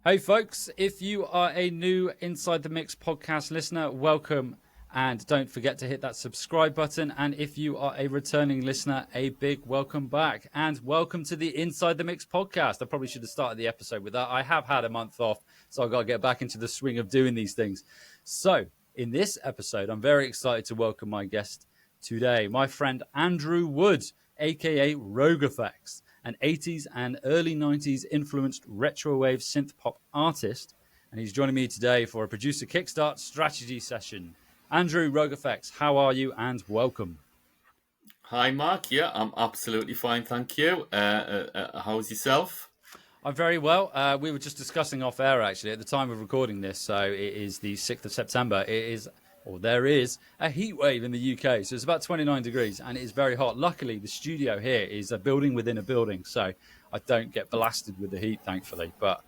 Hey folks, if you are a new Inside the Mix podcast listener, welcome, and don't forget to hit that subscribe button. And if you are a returning listener, a big welcome back, and welcome to the Inside the Mix podcast. I probably should have started the episode with that. I have had a month off, so I've got to get back into the swing of doing these things. So in this episode, I'm very excited to welcome my guest today, my friend Andrew Wood, aka RogueFX, an 80s and early 90s influenced retrowave synth pop artist. And he's joining me today for a producer Kickstart strategy session. Andrew, RogueFX, how are you and welcome? Hi, Mark. Yeah, I'm absolutely fine, thank you. How's yourself? I'm very well. We were just discussing off air, actually, at the time of recording this. So it is the 6th of September. There is a heat wave in the UK. So it's about 29 degrees and it is very hot. Luckily, the studio here is a building within a building. So I don't get blasted with the heat, thankfully. But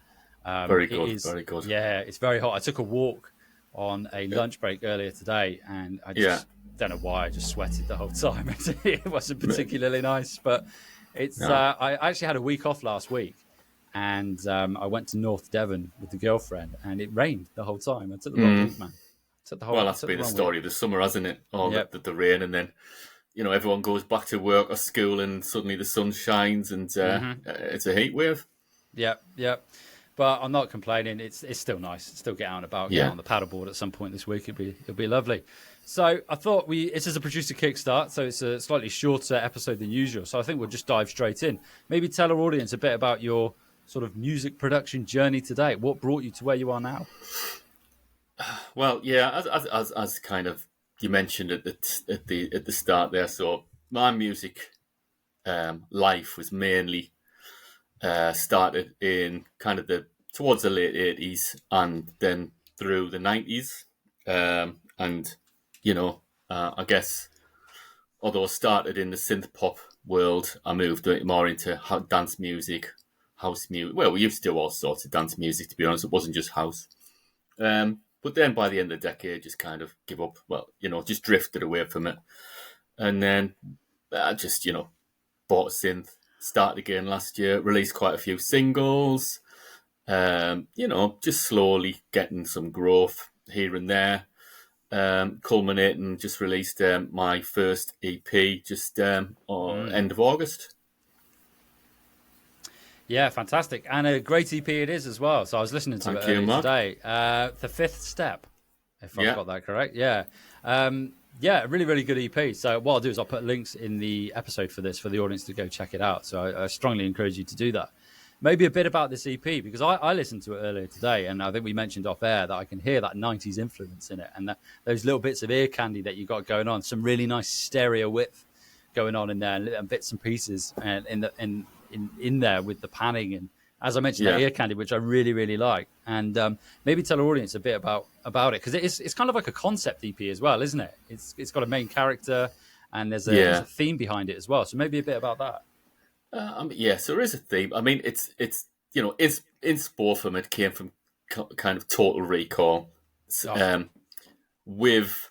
Very good. Yeah, it's very hot. I took a walk on a lunch break earlier today and I just don't know why. I just sweated the whole time. It wasn't particularly nice. But I actually had a week off last week. And I went to North Devon with the girlfriend and it rained the whole time. I took the wrong week, man. That's been the story of the summer, hasn't it? All the rain, and then everyone goes back to work or school, and suddenly the sun shines, and it's a heat wave. Yeah. But I'm not complaining. It's still nice. Still get out and about. Get on the paddleboard at some point this week. It'll be lovely. So I thought this is a producer Kickstart, so it's a slightly shorter episode than usual. So I think we'll just dive straight in. Maybe tell our audience a bit about your sort of music production journey today. What brought you to where you are now? Well, yeah, as kind of you mentioned at the start there. So my music life was mainly started in kind of towards the late 80s and then through the 90s, and I guess although I started in the synth pop world, I moved more into dance music, house music. Well, we used to do all sorts of dance music, to be honest. It wasn't just house. But then by the end of the decade, just kind of give up. Well, just drifted away from it. And then I just, bought a synth, started again last year, released quite a few singles, just slowly getting some growth here and there, culminating, just released my first EP just end of August. Yeah, fantastic. And a great EP it is as well. So I was listening to it earlier today. The Fifth Step, if I've got that correct. Yeah. Really, really good EP. So what I'll do is I'll put links in the episode for the audience to go check it out. So I strongly encourage you to do that. Maybe a bit about this EP, because I listened to it earlier today, and I think we mentioned off air that I can hear that 90s influence in it, and those little bits of ear candy that you got going on, some really nice stereo width going on in there, and bits and pieces in there with the panning, and as I mentioned, that ear candy, which I really, really like. And maybe tell our audience a bit about it, because it's kind of like a concept EP as well, isn't it? It's got a main character, and there's a theme behind it as well. So maybe a bit about that. So there is a theme. I mean, it's in sport from it came from kind of Total Recall with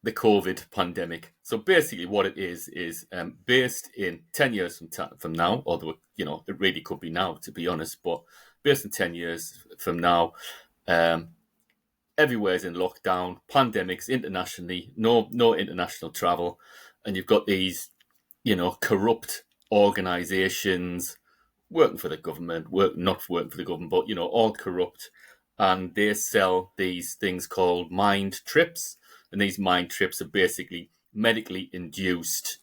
the COVID pandemic. So basically what it is based in 10 years from now, although, it really could be now, to be honest, but based in 10 years from now, everywhere's in lockdown, pandemics internationally, no international travel, and you've got these, corrupt organisations working for the government, not working for the government, but, all corrupt, and they sell these things called mind trips. And these mind trips are basically medically induced,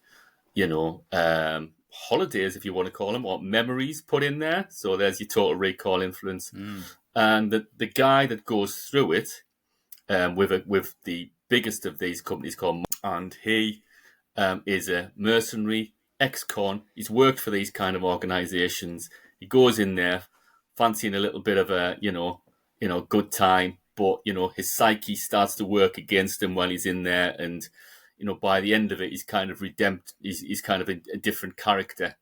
holidays, if you want to call them, or memories put in there. So there's your Total Recall influence. And the guy that goes through it with the biggest of these companies called, and he is a mercenary ex-con. He's worked for these kind of organizations. He goes in there fancying a little bit of a, good time. But, his psyche starts to work against him while he's in there. And, by the end of it, he's kind of he's kind of a different character.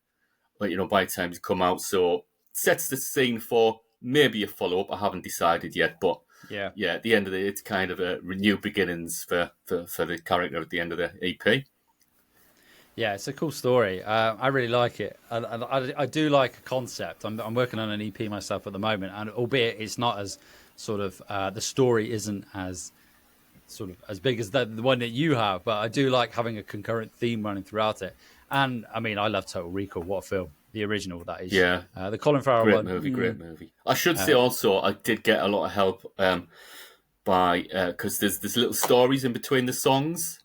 But, by the time he's come out. So sets the scene for maybe a follow-up. I haven't decided yet. But, at the end of it, it's kind of a renewed beginnings for the character at the end of the EP. Yeah, it's a cool story. I really like it. I do like a concept. I'm working on an EP myself at the moment, and albeit it's not as sort of the story isn't as sort of as big as the one that you have, but I do like having a concurrent theme running throughout it. And I mean, I love Total Recall. What a film! The original, that is. Yeah, the Colin Farrell great one. movie, great movie. I should say also, I did get a lot of help by because there's little stories in between the songs.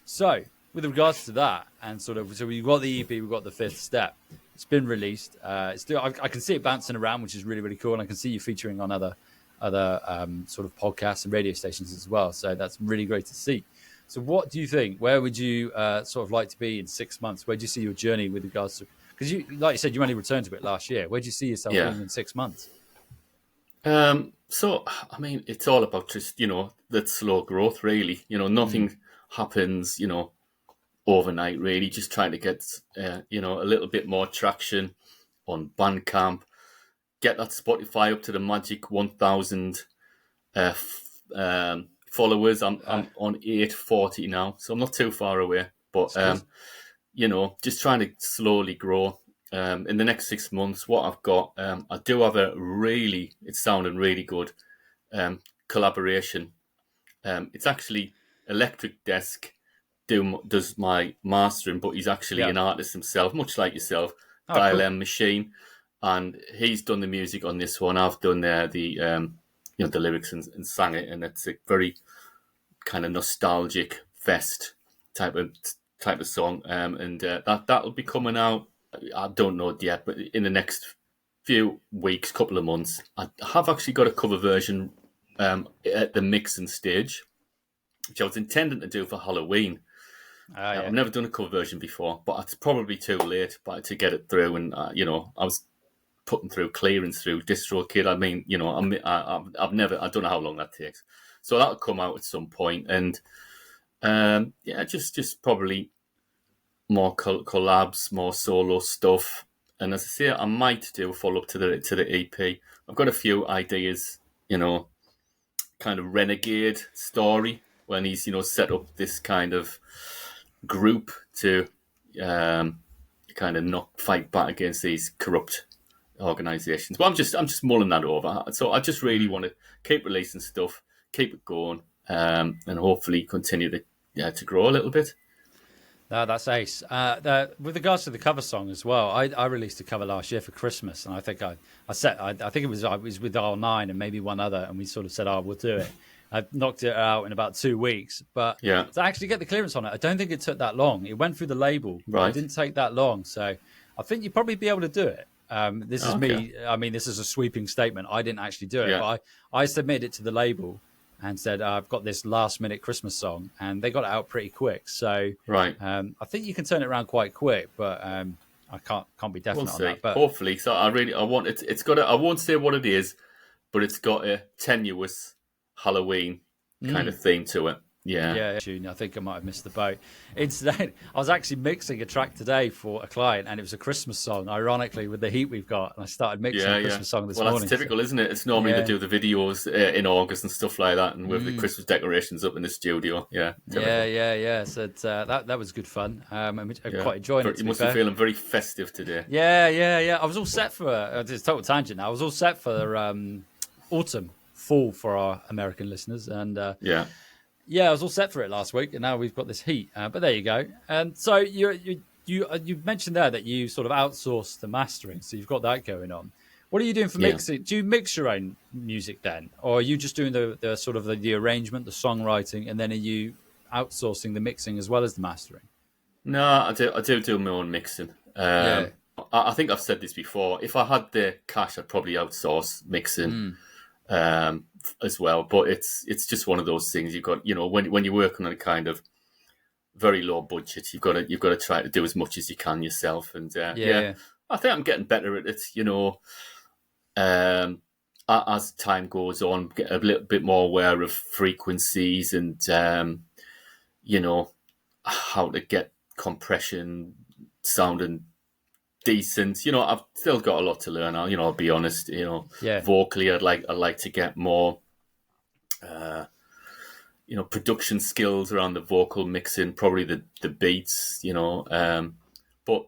So, with regards to that, and sort of, so we've got the EP, we've got the fifth step. It's been released. It's still, I can see it bouncing around, which is really, really cool. And I can see you featuring on other sort of podcasts and radio stations as well. So that's really great to see. So what do you think? Where would you sort of like to be in 6 months? Where do you see your journey with regards to, because you, like you said, you only returned to it last year. Where do you see yourself being in 6 months? So, I mean, it's all about just, that slow growth, really. Nothing happens, overnight, really. Just trying to get, a little bit more traction on Bandcamp, get that Spotify up to the magic 1,000 followers. I'm on 840 now, so I'm not too far away. But, just trying to slowly grow. In the next 6 months, what I've got, I do have it's sounding really good, collaboration. It's actually Electric Desk does my mastering, but he's actually an artist himself, much like yourself, Dial M Machine, and he's done the music on this one. I've done the lyrics and sang it, and it's a very kind of nostalgic fest type of song, and that'll be coming out. I don't know it yet, but in the next few weeks, couple of months, I have actually got a cover version at the mixing stage, which I was intending to do for Halloween. I've never done a cover version before, but it's probably too late to get it through. And I was putting through clearance through DistroKid. I mean, I don't know how long that takes. So that'll come out at some point, and just probably more collabs, more solo stuff, and as I say, I might do a follow up to the EP. I've got a few ideas, kind of renegade story when he's set up this kind of group to kind of fight back against these corrupt organisations. But I'm just mulling that over. So I just really want to keep releasing stuff, keep it going, and hopefully continue to grow a little bit. No, that's ace. With regards to the cover song as well, I released a cover last year for Christmas, and I think I think it was with R9 and maybe one other, and we sort of said, we'll do it. I knocked it out in about 2 weeks, but to actually get the clearance on it, I don't think it took that long. It went through the label, but it didn't take that long. So I think you'd probably be able to do it. This is me. I mean, this is a sweeping statement. I didn't actually do it, but I submitted it to the label and said, I've got this last-minute Christmas song, and they got it out pretty quick. So I think you can turn it around quite quick, but I can't be definite on that. But hopefully, so I want it. It's got. I won't say what it is, but it's got a tenuous Halloween kind of theme to it. Yeah. I think I might have missed the boat. Instead, I was actually mixing a track today for a client, and it was a Christmas song, ironically, with the heat we've got. And I started mixing a Christmas song this morning. Well, that's typical, isn't it? It's normally they do the videos in August and stuff like that, and with the Christmas decorations up in the studio. Yeah. So that was good fun. I'm quite enjoying it. You must be feeling very festive today. Yeah. I was all set for it's a total tangent now. I was all set for fall for our American listeners, and I was all set for it last week, and now we've got this heat. But there you go. And so you mentioned there that you sort of outsource the mastering, so you've got that going on. What are you doing for mixing? Do you mix your own music then, or are you just doing the sort of the arrangement, the songwriting, and then are you outsourcing the mixing as well as the mastering? No, I do my own mixing. I think I've said this before. If I had the cash, I'd probably outsource mixing. As well, but it's just one of those things. You've got, when you're working on a kind of very low budget, you've got to try to do as much as you can yourself. And I think I'm getting better at it. As time goes on, get a little bit more aware of frequencies and how to get compression sounding decent. I've still got a lot to learn. I'll be honest. Vocally, I'd like to get more, production skills around the vocal mixing, probably the beats, but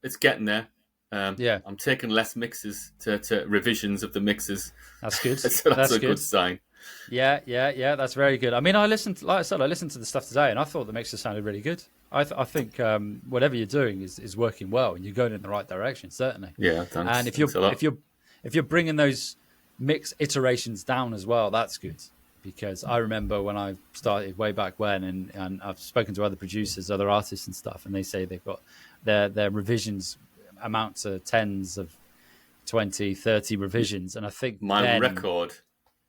it's getting there. I'm taking less mixes to revisions of the mixes. That's good. So that's a good sign. Yeah. That's very good. I mean, like I said, I listened to the stuff today, and I thought the mixes sounded really good. I think whatever you're doing is working well, and you're going in the right direction, certainly. Yeah, thanks. And if you're bringing those mix iterations down as well, that's good. Because I remember when I started way back when, and I've spoken to other producers, other artists and stuff, and they say they've got their revisions amount to tens of 20, 30 revisions. And I think my record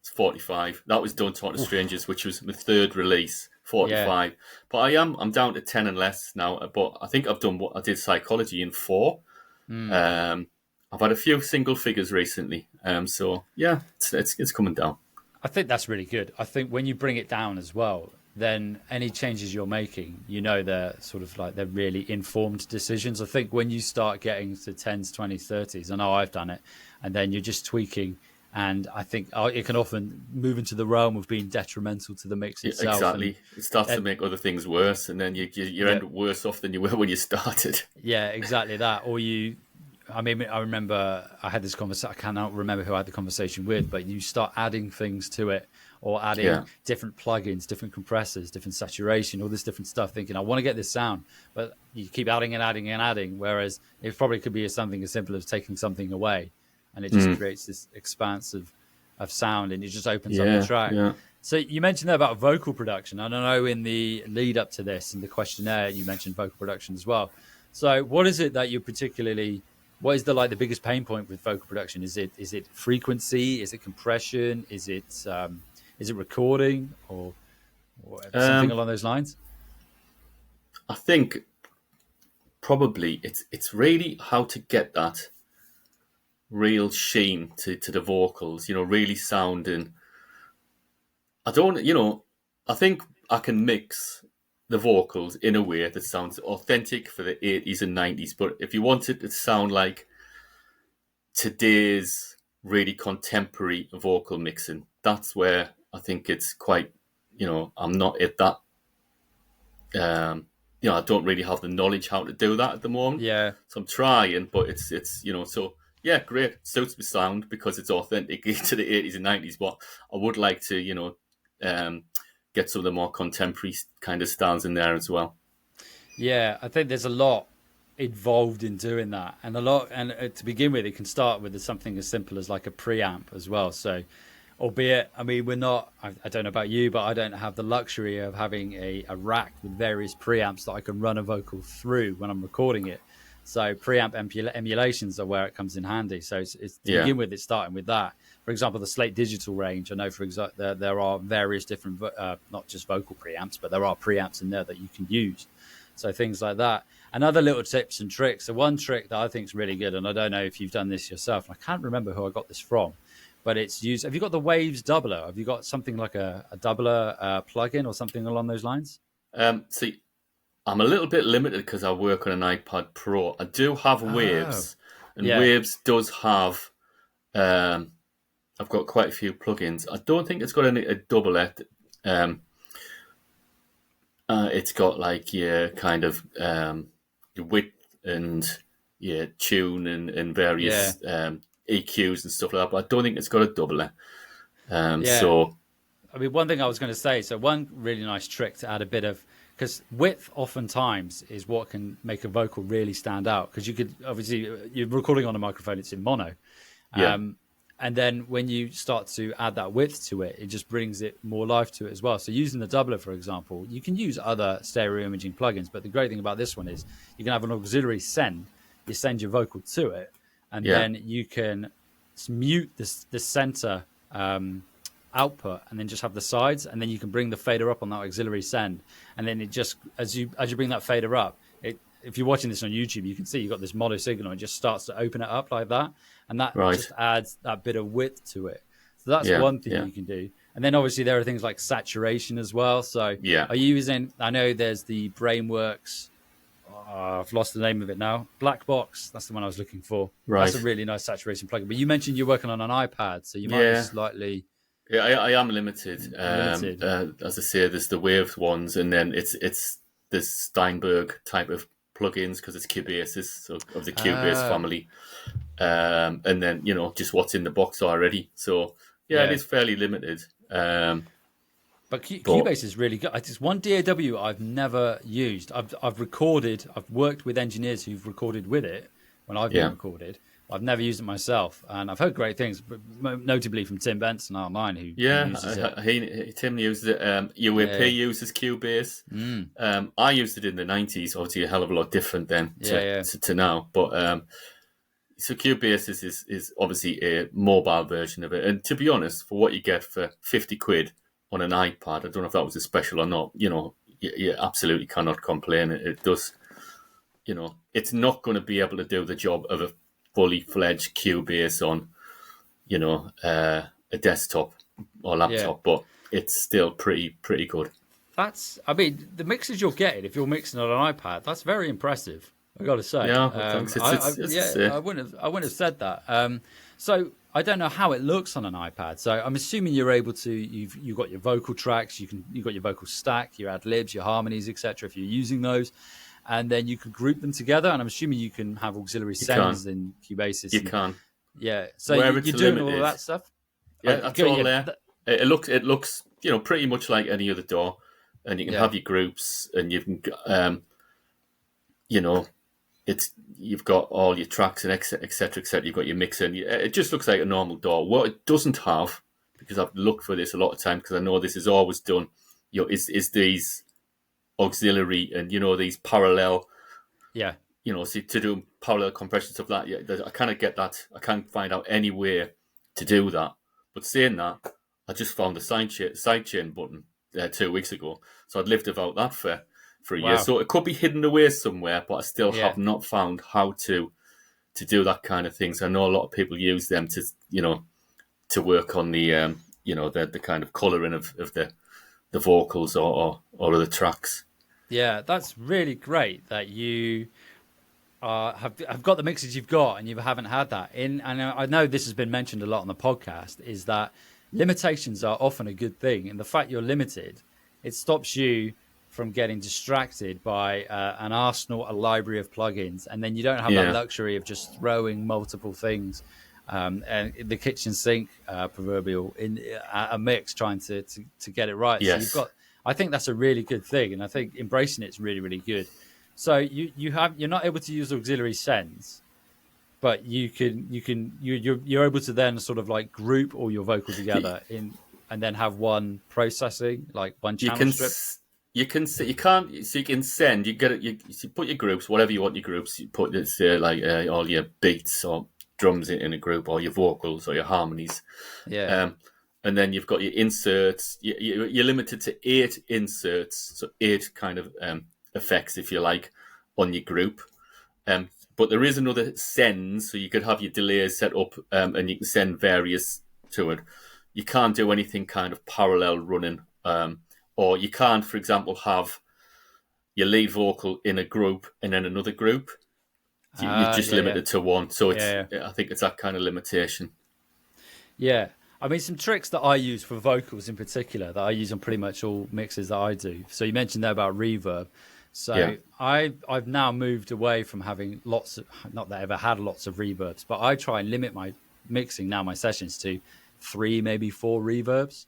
is 45. That was done Talking to Strangers, which was my third release, 45. Yeah. But I'm down to 10 and less now. But I think I've done what I did Psychology in 4. I've had a few single figures recently. So yeah, it's coming down. I think that's really good. I think when you bring it down as well, then any changes you're making, they're sort of like they're really informed decisions. I think when you start getting to 10s, 20s, 30s, I know I've done it, and then you're just tweaking, and I think it can often move into the realm of being detrimental to the mix itself. Exactly. It starts to make other things worse, and then you end up worse off than you were when you started. Yeah, exactly that. Or I remember I had this conversation. I cannot remember who I had the conversation with, but you start adding things to it, or adding different plugins, different compressors, different saturation, all this different stuff, thinking, I want to get this sound, but you keep adding and adding and adding, whereas it probably could be something as simple as taking something away, and it just creates this expanse of sound, and it just opens up the track. Yeah. So you mentioned there about vocal production. I don't know, in the lead up to this, in the questionnaire, you mentioned vocal production as well. So what is it that you particularly... What is the biggest pain point with vocal production? Is it frequency? Is it compression? Is it recording or something along those lines? I think probably it's really how to get that real sheen to the vocals. Really sounding. I think I can mix the vocals in a way that sounds authentic for the 80s and 90s, but if you want it to sound like today's really contemporary vocal mixing, that's where I think it's quite, I'm not at that, I don't really have the knowledge how to do that at the moment. Yeah. So I'm trying, but it's so yeah, great. Suits me sound because it's authentic to the 80s and 90s, but I would like to, get some of the more contemporary kind of styles in there as well. Yeah, I think there's a lot involved in doing that, and to begin with, it can start with something as simple as like a preamp as well. So, albeit, we're not, I don't know about you, but I don't have the luxury of having a rack with various preamps that I can run a vocal through when I'm recording it. So preamp emulations are where it comes in handy. So it's to begin with, it's starting with that. For example, the Slate Digital range, I know there are various different, not just vocal preamps, but there are preamps in there that you can use. So things like that. And other little tips and tricks. So one trick that I think is really good, and I don't know if you've done this yourself, I can't remember who I got this from, but it's used. Have you got the Waves doubler? Have you got something like a doubler plugin or something along those lines? See, I'm a little bit limited because I work on an iPad Pro. I do have Waves, and Waves does have. I've got quite a few plugins. I don't think it's got a doubler. It's got like your kind of your width and your tune and various EQs and stuff like that. But I don't think it's got a doubler. So, one thing I was going to say. So one really nice trick to add a bit of. Because width oftentimes is what can make a vocal really stand out. Because you could, obviously, you're recording on a microphone, it's in mono. And then when you start to add that width to it, it just brings it more life to it as well. So using the doubler, for example, you can use other stereo imaging plugins. But the great thing about this one is you can have an auxiliary send. You send your vocal to it. And then you can mute the center output and then just have the sides, and then you can bring the fader up on that auxiliary send, and then it just as you bring that fader up, if you're watching this on YouTube, you can see you've got this mono signal, it just starts to open it up like that, and that just adds that bit of width to it. So that's one thing you can do. And then obviously there are things like saturation as well. So are you using, I know there's the Brainworks, I've lost the name of it now, Black Box, that's the one I was looking for. That's a really nice saturation plugin. But you mentioned you're working on an iPad, so you might be slightly Yeah, I am limited. Limited. As I say, there's the Wave ones, and then it's this Steinberg type of plugins because it's Cubase's, so of the Cubase Oh, family. And then just what's in the box already. So yeah, it yeah. is fairly limited. But But Cubase is really good. It's one DAW I've never used. I've recorded. I've worked with engineers who've recorded with it when I've been yeah, recorded. I've never used it myself, and I've heard great things, but notably from Tim Benson online, who uses it. Tim uses it. UAP Yeah, uses Cubase. mm, I used it in the 90s. Obviously, a hell of a lot different then yeah, yeah, to now. But so Cubase is obviously a mobile version of it. And to be honest, for what you get for 50 quid on an iPad, I don't know if that was a special or not. You absolutely cannot complain. It does. It's not going to be able to do the job of a fully fledged Cubase on, a desktop or yeah. laptop, but it's still pretty good. I mean, the mixes you're getting if you're mixing on an iPad, that's very impressive. I got to say, Yeah, thanks. I wouldn't have said that. So I don't know how it looks on an iPad. So I'm assuming you're able to. You've got your vocal tracks. You've got your vocal stack, your ad libs, your harmonies, etc. If you're using those, and then you can group them together. And I'm assuming you can have auxiliary sends in Cubase. You can. Yeah. So Where you're doing all of that stuff. Yeah, that's all there. It looks pretty much like any other DAW, and you can have your groups, and you can you've got all your tracks and etc. You've got your mixer, and it just looks like a normal DAW. What it doesn't have, because I've looked for this a lot of time, because I know this is always done, is these auxiliary and these parallel. Yeah. So to do parallel compression stuff like that, I kind of get that. I can't find out any way to do that. But saying that, I just found the sidechain button 2 weeks ago, so I'd lived without that for a year. So it could be hidden away somewhere, but I still have not found how to do that kind of thing. So I know a lot of people use them to work on the the kind of colouring of the vocals or other tracks. Yeah, that's really great that you have got the mixes you've got, and you haven't had that in. And I know this has been mentioned a lot on the podcast. Is that limitations are often a good thing, and the fact you're limited, it stops you from getting distracted by an arsenal, a library of plugins, and then you don't have that luxury of just throwing multiple things and the kitchen sink proverbial in a mix, trying to get it right. Yes. So I think that's a really good thing, and I think embracing it's really, really good. So you're not able to use auxiliary sends, but you're able to then sort of like group all your vocals together and then have one processing, like one channel strip. You can send. You get it. You put your groups, whatever you want your groups. You put all your beats or drums in a group, or your vocals or your harmonies. Yeah. And then you've got your inserts. You're limited to 8 inserts, so 8 kind of effects, if you like, on your group. But there is another send, so you could have your delays set up, and you can send various to it. You can't do anything kind of parallel running. Or you can't, for example, have your lead vocal in a group and then another group. You're just limited to one. So I think it's that kind of limitation. Yeah. I mean, some tricks that I use for vocals in particular that I use on pretty much all mixes that I do. So you mentioned there about reverb. So I've now moved away from having not that I ever had lots of reverbs, but I try and limit my mixing now, my sessions, to 3, maybe 4 reverbs.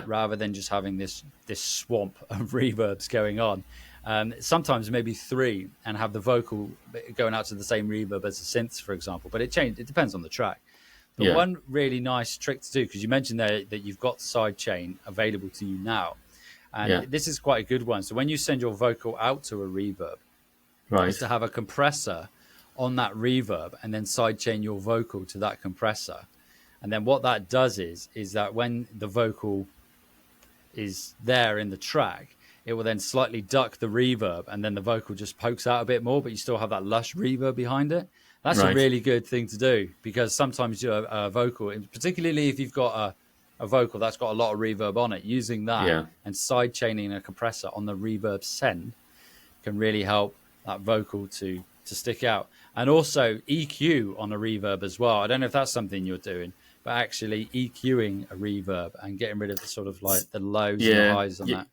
Rather than just having this swamp of reverbs going on. Sometimes maybe 3, and have the vocal going out to the same reverb as the synths, for example. But it depends on the track. But one really nice trick to do, because you mentioned there that you've got sidechain available to you now. And this is quite a good one. So when you send your vocal out to a reverb, is to have a compressor on that reverb and then sidechain your vocal to that compressor. And then what that does is that when the vocal is there in the track, it will then slightly duck the reverb, and then the vocal just pokes out a bit more, but you still have that lush reverb behind it. That's a really good thing to do, because sometimes a vocal, particularly if you've got a vocal that's got a lot of reverb on it, using that and side chaining a compressor on the reverb send can really help that vocal to stick out. And also EQ on a reverb as well. I don't know if that's something you're doing, but actually EQing a reverb and getting rid of the sort of like the lows and the highs on that.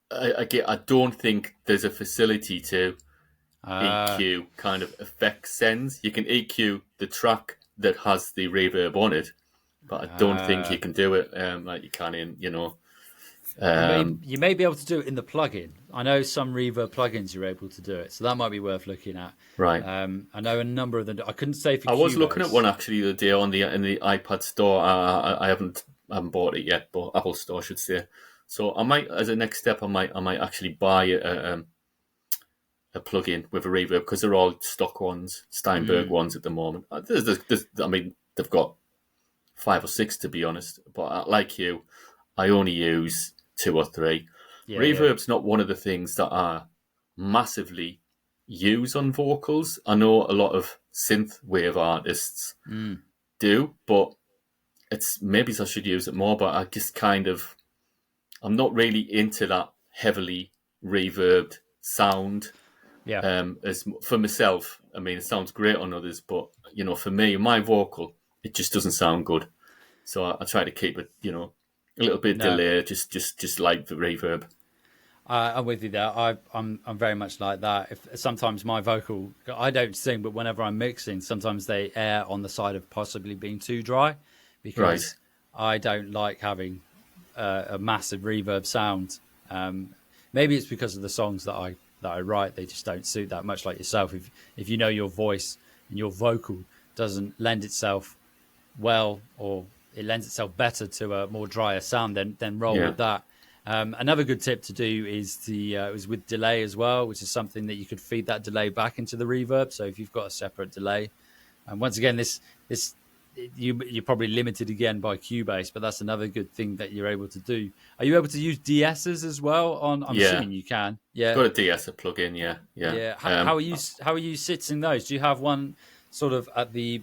I don't think there's a facility to EQ kind of effect sends. You can EQ the track that has the reverb on it, but I don't think you can do it like you can in, you may be able to do it in the plugin. I know some reverb plugins you're able to do it, so that might be worth looking at. Right. I know a number of them. I couldn't say for I was Cubase. looking at one actually the other day in the iPad store. I haven't bought it yet, but Apple Store, I should say. So I might, as a next step, I might actually buy a plugin with a reverb, because they're all stock ones, Steinberg ones at the moment. I mean, they've got 5 or 6 to be honest, but like you, I only use 2 or 3. Reverb's not one of the things that I massively use on vocals. I know a lot of synthwave artists do, but it's maybe I should use it more. But I just I'm not really into that heavily reverbed sound. As for myself, I mean, it sounds great on others, but for me, my vocal, it just doesn't sound good. So I try to keep it, a little bit delay, just like the reverb. I'm with you there. I'm very much like that. Sometimes my vocal, I don't sing, but whenever I'm mixing, sometimes they err on the side of possibly being too dry, because I don't like having a massive reverb sound. Maybe it's because of the songs that I write; they just don't suit that much. Like yourself, if you know your voice and your vocal doesn't lend itself well, or it lends itself better to a more drier sound, then roll with that. Another good tip to do is is with delay as well, which is something that you could feed that delay back into the reverb. So if you've got a separate delay, and once again, you're probably limited again by Cubase, but that's another good thing that you're able to do. Are you able to use DSs as well? I'm assuming you can. Yeah, got a DS plugin. Yeah. How are you sitting those? Do you have one sort of at the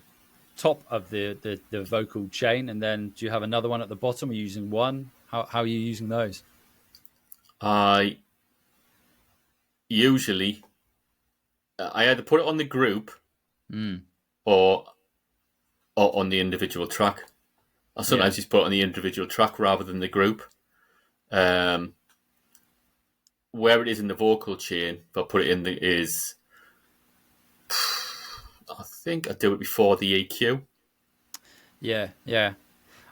top of the vocal chain, and then do you have another one at the bottom? Are you using one? How are you using those? I usually I either put it on the group or on the individual track. I sometimes just put it on the individual track rather than the group. Where it is in the vocal chain, if I put it in I think I do it before the EQ. Yeah.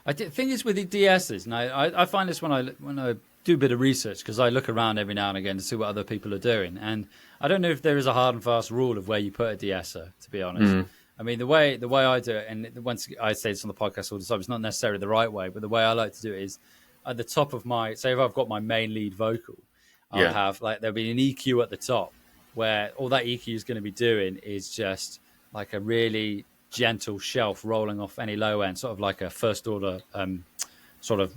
Thing is with the DSs, and I find this when I do a bit of research, because I look around every now and again to see what other people are doing, and I don't know if there is a hard and fast rule of where you put a DSer, to be honest. I mean, the way I do it, and once I say this on the podcast all the time, it's not necessarily the right way, but the way I like to do it is at the top of say if I've got my main lead vocal, I'll have there'll be an EQ at the top, where all that EQ is going to be doing is just like a really gentle shelf rolling off any low end, sort of like a first order sort of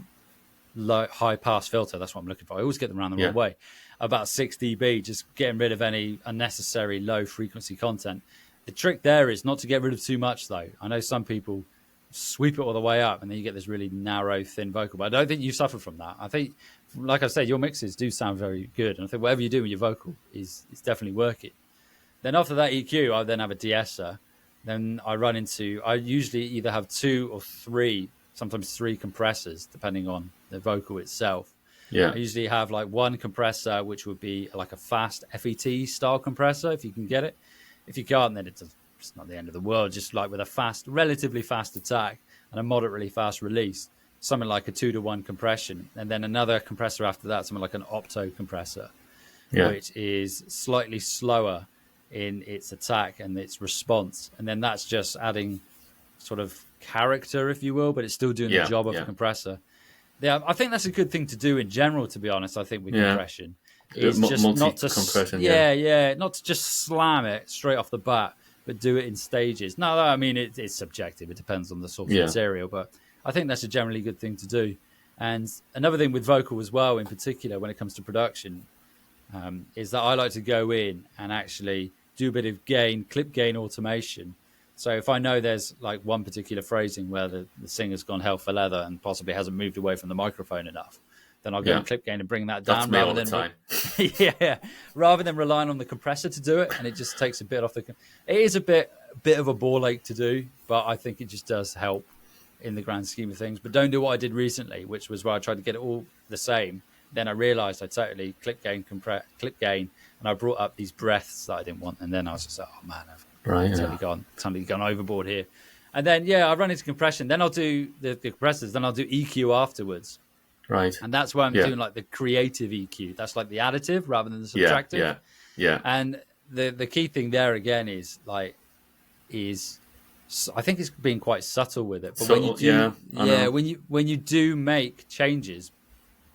low high pass filter. That's what I'm looking for. I always get them around the wrong way. About 6 dB, just getting rid of any unnecessary low frequency content. The trick there is not to get rid of too much, though. I know some people sweep it all the way up, and then you get this really narrow, thin vocal. But I don't think you suffer from that. I think, like I said, your mixes do sound very good, and I think whatever you do with your vocal is definitely working. Then after that EQ, I then have a de-esser. Then I usually either have 2 or 3, sometimes 3 compressors, depending on the vocal itself. I usually have like one compressor, which would be like a fast FET style compressor, if you can get it. If you can't, then it's not the end of the world. Just like with a relatively fast attack and a moderately fast release, something like a 2-to-1 compression. And then another compressor after that, something like an opto compressor, which is slightly slower in its attack and its response. And then that's just adding sort of character, if you will, but it's still doing the job of a compressor. Yeah, I think that's a good thing to do in general, to be honest, I think, with compression. Is just not to not to just slam it straight off the bat, but do it in stages. No, I mean, it's subjective. It depends on the sort of material, but I think that's a generally good thing to do. And another thing with vocal as well, in particular, when it comes to production, is that I like to go in and actually do a bit of clip gain automation. So if I know there's like one particular phrasing where the singer's gone hell for leather and possibly hasn't moved away from the microphone enough, then I'll go and clip gain and bring that down. That's me all the time. Rather than relying on the compressor to do it, and it just takes a bit off it is a bit of a ball ache to do, but I think it just does help in the grand scheme of things. But don't do what I did recently, which was where I tried to get it all the same. Then I realized I totally clip gain, and I brought up these breaths that I didn't want. And then I was just like, oh man, I've totally gone overboard here. And then, I run into compression. Then I'll do the compressors. Then I'll do EQ afterwards. Right. And that's where I'm doing like the creative EQ. That's like the additive rather than the subtractive. Yeah. And the key thing there again is I think it's being quite subtle with it. But when you do make changes,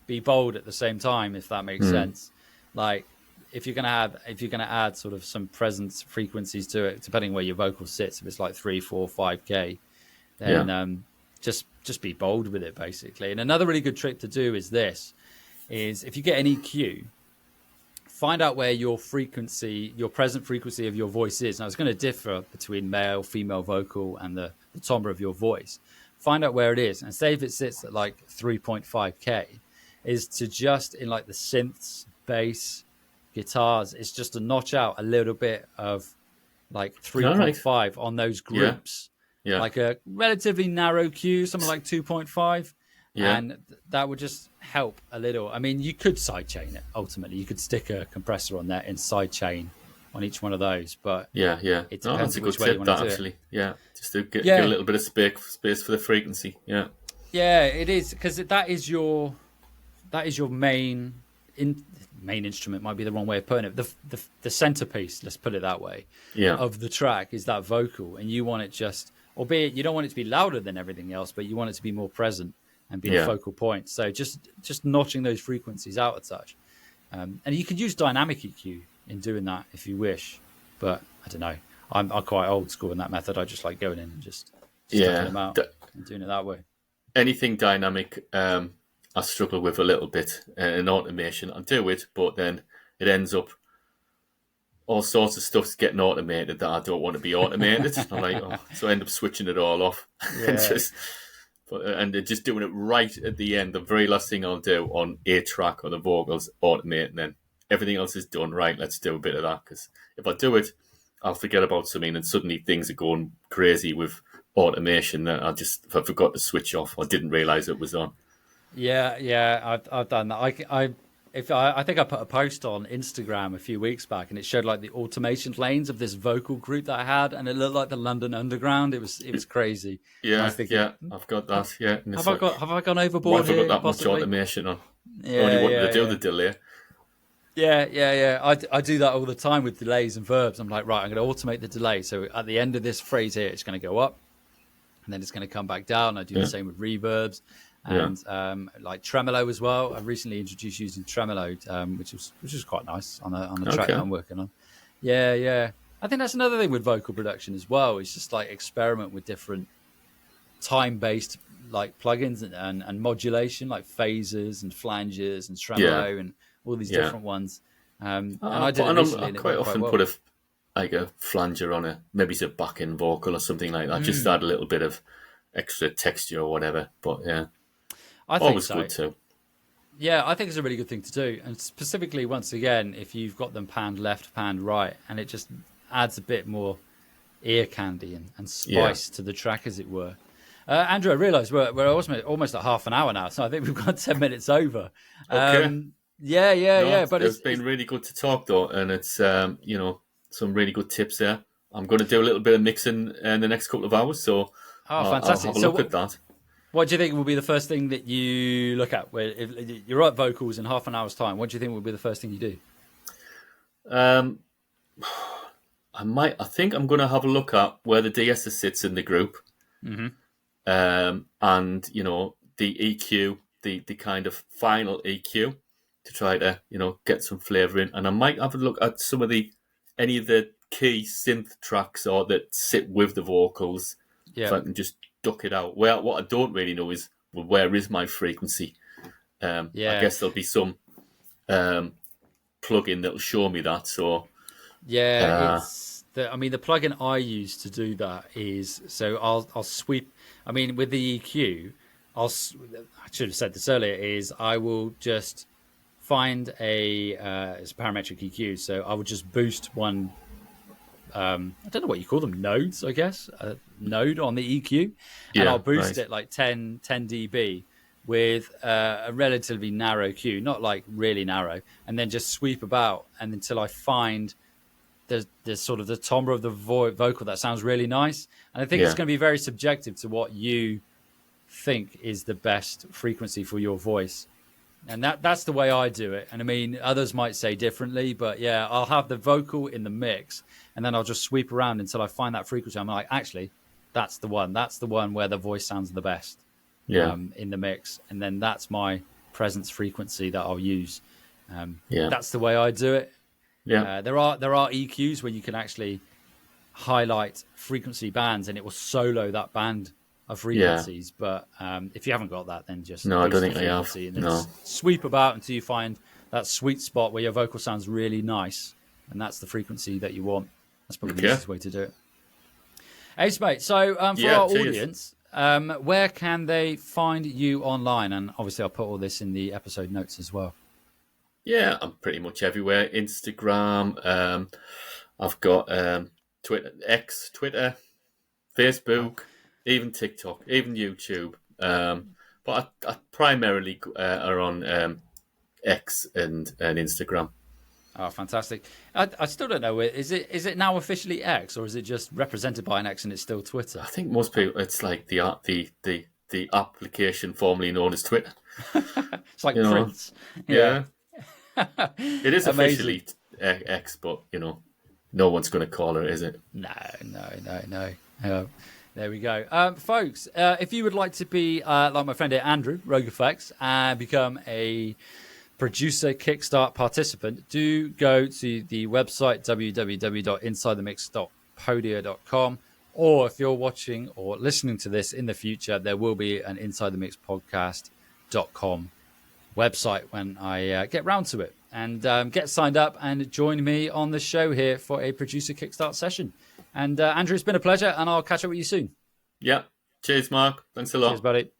be bold at the same time, if that makes sense. Like if you're gonna add sort of some presence frequencies to it, depending where your vocal sits, if it's like 3, 4, 5K, then just be bold with it basically. And another really good trick to do is if you get an EQ, find out where your present frequency of your voice is. Now it's going to differ between male, female vocal and the timbre of your voice. Find out where it is, and say if it sits at like 3.5K, is to just in like the synths, bass, guitars, it's just to notch out a little bit of like 3.5 on those groups. Yeah. Like a relatively narrow Q, something like 2.5. Yeah. And that would just help a little. I mean, you could sidechain it, ultimately. You could stick a compressor on there and sidechain on each one of those. But it depends which way you want to do it. Yeah, just to get a little bit of space for the frequency. Yeah. Yeah, it is, because that is your main instrument, might be the wrong way of putting it. The centerpiece, let's put it that way, of the track is that vocal. And you want it just, albeit you don't want it to be louder than everything else, but you want it to be more present and be a focal point. So just notching those frequencies out a touch. And you can use dynamic EQ in doing that if you wish. But I don't know. I'm quite old school in that method. I just like going in and just stuffing them out and doing it that way. Anything dynamic, I struggle with a little bit in automation. I do it, but then it ends up all sorts of stuff's getting automated that I don't want to be automated. I'm like, so I end up switching it all off. And just doing it right at the end. The very last thing I'll do on a track or the vocals, automate, and then everything else is done. Right, let's do a bit of that. Because if I do it, I'll forget about something, and suddenly things are going crazy with automation that I forgot to switch off. I didn't realize it was on. Yeah, I've done that. I think I put a post on Instagram a few weeks back, and it showed like the automation lanes of this vocal group that I had, and it looked like the London Underground. It was crazy. Yeah, I've got that. Yeah, have I gone overboard here? I've got that much automation on. Only wanted to do the delay. Yeah. I do that all the time with delays and verbs. I'm like, right, I'm going to automate the delay. So at the end of this phrase here, it's going to go up, and then it's going to come back down. I do the same with reverbs. And like tremolo as well. I've recently introduced using tremolo, which is quite nice on a track that I'm working on. Yeah. I think that's another thing with vocal production as well. It's just like experiment with different time-based like plugins and modulation, like phasers and flanges and tremolo and all these different ones. And I did it recently. I quite often put a flanger on maybe it's a back-end vocal or something like that. Just add a little bit of extra texture or whatever. But I think always good too. Yeah, I think it's a really good thing to do. And specifically, once again, if you've got them panned left, panned right, and it just adds a bit more ear candy and spice to the track, as it were. Andrew, I realise we're almost at half an hour now, so I think we've got 10 minutes over. Okay. But it's been really good to talk, though, and it's some really good tips there. I'm going to do a little bit of mixing in the next couple of hours, so fantastic. I'll have a look at that. What do you think will be the first thing that you look at? If you write vocals in half an hour's time, what do you think will be the first thing you do? I think I'm going to have a look at where the de-esser sits in the group, and the EQ, the kind of final EQ, to try to get some flavour in, and I might have a look at any of the key synth tracks or that sit with the vocals. If I can just duck it out. Well, what I don't really know is where is my frequency. I guess there'll be some plugin that'll show me that. So the plugin I use to do that is I'll sweep. I mean, with the EQ, I should have said this earlier. Is I will just find it's a parametric EQ. So I would just boost one I don't know what you call them, nodes, I guess, a node on the EQ, and I'll boost it like 10 dB with a relatively narrow Q, not like really narrow, and then just sweep about and until I find there's sort of the timbre of the vocal that sounds really nice. And I think it's going to be very subjective to what you think is the best frequency for your voice. And that's the way I do it. And I mean, others might say differently, but yeah, I'll have the vocal in the mix and then I'll just sweep around until I find that frequency. I'm like, actually, that's the one. That's the one where the voice sounds the best in the mix. And then that's my presence frequency that I'll use. That's the way I do it. Yeah, there are EQs where you can actually highlight frequency bands and it will solo that band of frequencies. But if you haven't got that, then just I don't think I have. And then sweep about until you find that sweet spot where your vocal sounds really nice, and that's the frequency that you want. That's probably the easiest way to do it. Ace, mate. So for our audience, where can they find you online? And obviously, I'll put all this in the episode notes as well. Yeah, I'm pretty much everywhere. Instagram. I've got Twitter, Facebook, even TikTok, even YouTube. But I primarily are on X and Instagram. Oh, fantastic! I still don't know. Is it now officially X, or is it just represented by an X and it's still Twitter? I think most people, it's like the application formerly known as Twitter. It's like Prince. Yeah. It is officially X, but no one's going to call her, is it? No. There we go, folks. If you would like to be like my friend here, Andrew RogueFX, and become a producer Kickstart participant, do go to the website www.insidethemix.podia.com, or if you're watching or listening to this in the future, there will be an insidethemixpodcast.com website when I get round to it. And get signed up and join me on the show here for a producer Kickstart session. And Andrew, it's been a pleasure, and I'll catch up with you soon. Yeah. Cheers, Mark. Thanks a lot. Cheers, buddy.